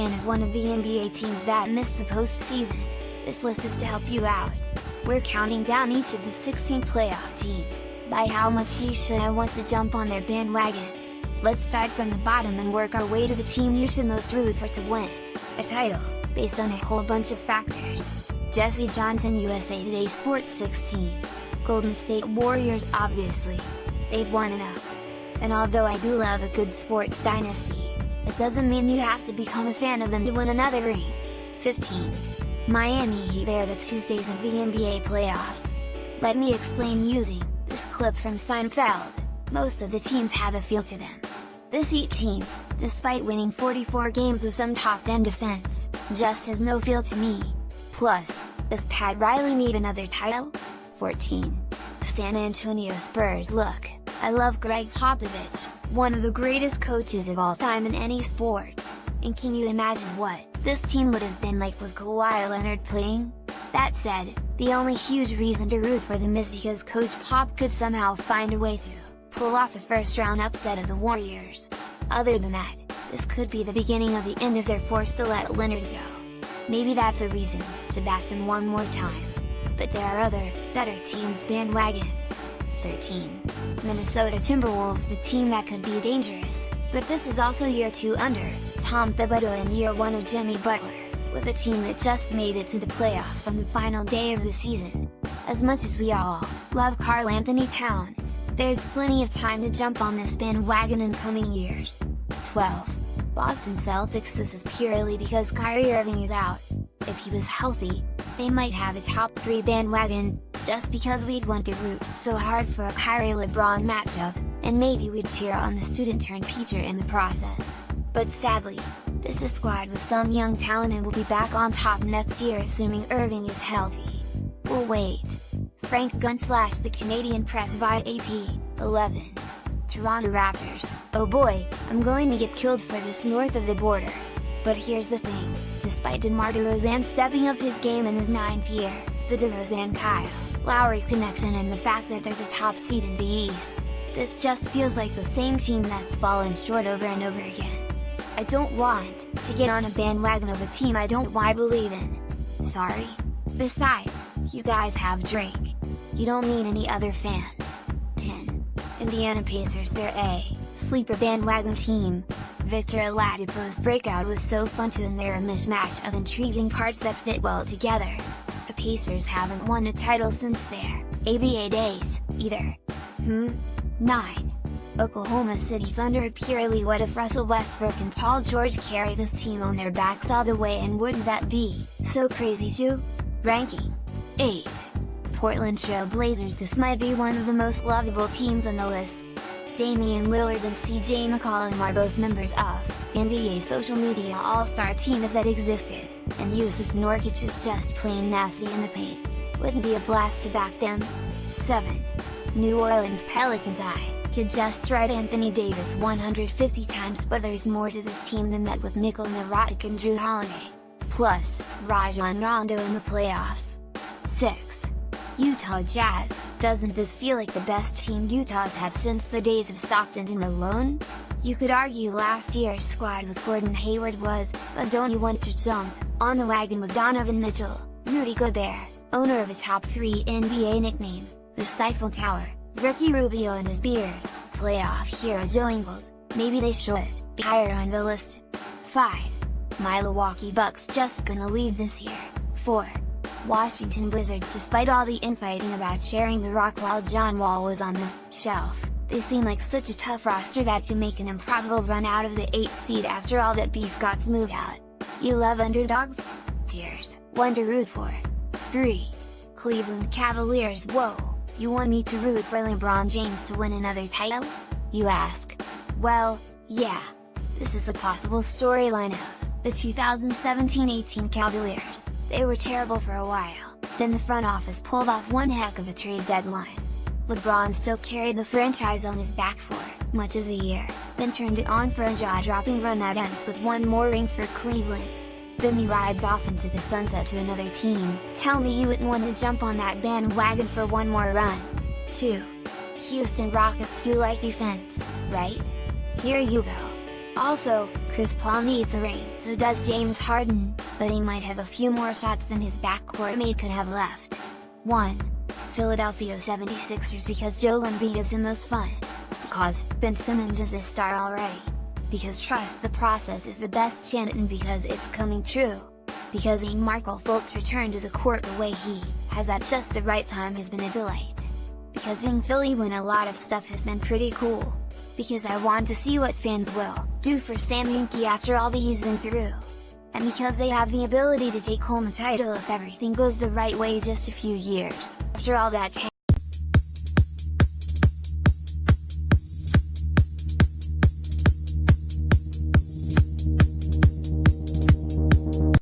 fan of one of the NBA teams that missed the postseason, this list is to help you out. We're counting down each of the 16 playoff teams, by how much you should want to jump on their bandwagon. Let's start from the bottom and work our way to the team you should most root for to win a title, based on a whole bunch of factors. Jesse Johnson, USA Today Sports. 16. Golden State Warriors. Obviously. They've won enough. And although I do love a good sports dynasty, it doesn't mean you have to become a fan of them to win another ring. 15. Miami Heat. They're the Tuesdays of the NBA playoffs. Let me explain using this clip from Seinfeld. Most of the teams have a feel to them. This Heat team, despite winning 44 games with some top-end defense, just has no feel to me. Plus, does Pat Riley need another title? 14. San Antonio Spurs. Look, I love Greg Popovich, one of the greatest coaches of all time in any sport. And can you imagine what this team would have been like with Kawhi Leonard playing? That said, the only huge reason to root for them is because Coach Pop could somehow find a way to pull off a first-round upset of the Warriors. Other than that, this could be the beginning of the end if they're forced to let Leonard go. Maybe that's a reason to back them one more time. But there are other, better teams. Bandwagons. 13. Minnesota Timberwolves. The team that could be dangerous, but this is also year 2 under Tom Thibodeau and year 1 of Jimmy Butler, with a team that just made it to the playoffs on the final day of the season. As much as we all love Karl Anthony Towns, there's plenty of time to jump on this bandwagon in coming years. 12. Boston Celtics. This is purely because Kyrie Irving is out. If he was healthy, they might have a top 3 bandwagon, just because we'd want to root so hard for a Kyrie-LeBron matchup, and maybe we'd cheer on the student-turned-teacher in the process. But sadly, this is a squad with some young talent and will be back on top next year assuming Irving is healthy. We'll wait. Frank Gunn / the Canadian Press via AP. 11. Toronto Raptors. Oh boy, I'm going to get killed for this north of the border. But here's the thing, despite DeMar DeRozan stepping up his game in his 9th year, the DeRozan-Kyle Lowry connection and the fact that they're the top seed in the East, this just feels like the same team that's fallen short over and over again. I don't want to get on a bandwagon of a team I don't believe in. Sorry. Besides, you guys have Drake. You don't need any other fans. 10. Indiana Pacers. They're a sleeper bandwagon team. Victor Oladipo's breakout was so fun too, and they're a mishmash of intriguing parts that fit well together. The Pacers haven't won a title since their ABA days, either. 9. Oklahoma City Thunder. Purely what if Russell Westbrook and Paul George carry this team on their backs all the way, and wouldn't that be so crazy too? Ranking. 8. Portland Trail Blazers. This might be one of the most lovable teams on the list. Damian Lillard and CJ McCollum are both members of NBA social media all-star team if that existed, and Yusuf Nurkic is just plain nasty in the paint. Wouldn't be a blast to back them? 7. New Orleans Pelicans. I could just write Anthony Davis 150 times, but there's more to this team than that with Nikola Mirotic and Drew Holiday. Plus, Rajon Rondo in the playoffs. 6. Utah Jazz. Doesn't this feel like the best team Utah's had since the days of Stockton and Malone? You could argue last year's squad with Gordon Hayward was, but don't you want to jump on the wagon with Donovan Mitchell, Rudy Gobert, owner of a top 3 NBA nickname, the Stifle Tower, Ricky Rubio and his beard, playoff hero Joe Ingles? Maybe they should be higher on the list. 5. My Milwaukee Bucks. Just gonna leave this here. 4. Washington Wizards. Despite all the infighting about sharing the rock while John Wall was on the shelf, they seem like such a tough roster that could make an improbable run out of the 8th seed after all that beef got smoothed out. You love underdogs? Here's one to root for. 3. Cleveland Cavaliers. Whoa, you want me to root for LeBron James to win another title? You ask. Well, yeah. This is a possible storyline of the 2017-18 Cavaliers. They were terrible for a while, then the front office pulled off one heck of a trade deadline. LeBron still carried the franchise on his back for much of the year, then turned it on for a jaw-dropping run that ends with one more ring for Cleveland. Then he rides off into the sunset to another team. Tell me you wouldn't want to jump on that bandwagon for one more run. 2. Houston Rockets. You like defense, right? Here you go. Also, Chris Paul needs a ring, so does James Harden, but he might have a few more shots than his backcourt mate could have left. 1. Philadelphia 76ers because Joel Embiid is the most fun. Because Ben Simmons is a star already. Because trust the process is the best chant, and because it's coming true. Because seeing Markelle Fultz return to the court the way he has at just the right time has been a delight. Because seeing Philly win a lot of stuff has been pretty cool. Because I want to see what fans will do for Sam Hinkie after all that he's been through. And because they have the ability to take home a title if everything goes the right way just a few years after all that.